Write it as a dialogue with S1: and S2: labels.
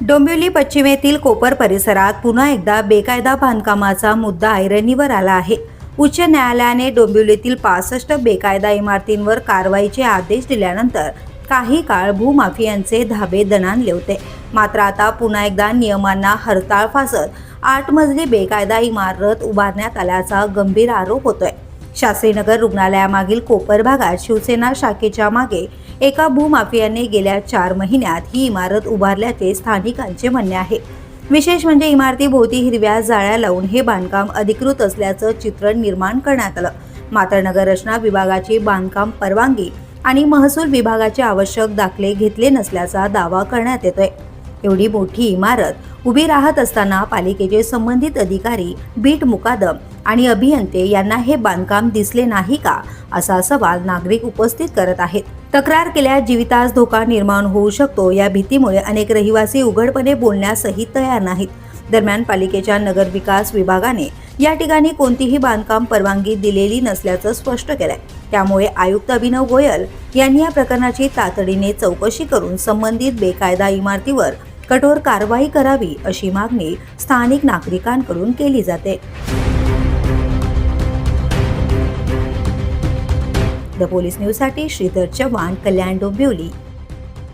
S1: डोंबिवली पश्चिमेतील कोपर परिसरात पुन्हा एकदा बेकायदा बांधकामाचा मुद्दा ऐरणीवर आला आहे। उच्च न्यायालयाने डोंबिवलीतील 65 बेकायदा इमारतींवर कारवाईचे आदेश दिल्यानंतर काही काळ भूमाफियांचे धाबे दणाणले होते। मात्र आता पुन्हा एकदा नियमांना हरताळ फासत 8 मजली बेकायदा इमारत उभारण्यात आल्याचा गंभीर आरोप होतोय। शास्त्रीनगर रुग्णालयामागील कोपर भागात शिवसेना शाखेच्या मागे एका भूमाफियाने गेल्या 4 महिन्यात ही इमारत उभारल्याचे स्थानिकांचे म्हणणे आहे। विशेष म्हणजे इमारतीभोवती हिरव्या जाळ्या लावून हे बांधकाम अधिकृत असल्याचं चित्र निर्माण करण्यात आलं। मात्र नगर रचना विभागाची बांधकाम परवानगी आणि महसूल विभागाचे आवश्यक दाखले घेतले नसल्याचा दावा करण्यात येतोय। एवढी मोठी इमारत उभी राहत असताना पालिकेचे संबंधित अधिकारी, बीट मुकादम आणि अभियंते यांना हे बांधकाम दिसले नाही का, असा सवाल नागरिक उपस्थित करत आहेत। तक्रार केल्यास जीवितास धोका निर्माण होऊ शकतो या भीतीमुळे अनेक रहिवासी उघडपणे बोलण्यासही तयार नाहीत। दरम्यान पालिकेच्या नगर विकास विभागाने या ठिकाणी कोणतीही बांधकाम परवानगी दिलेली नसल्याचं स्पष्ट केलंय। त्यामुळे आयुक्त अभिनव गोयल यांनी या प्रकरणाची तातडीने चौकशी करून संबंधित बेकायदा इमारतीवर कठोर कारवाई करावी अशी मागणी स्थानिक नागरिकांकडून केली जाते। द पोलीस न्यूजसाठी श्रीधर चव्हाण, कल्याण, डोंबिवली।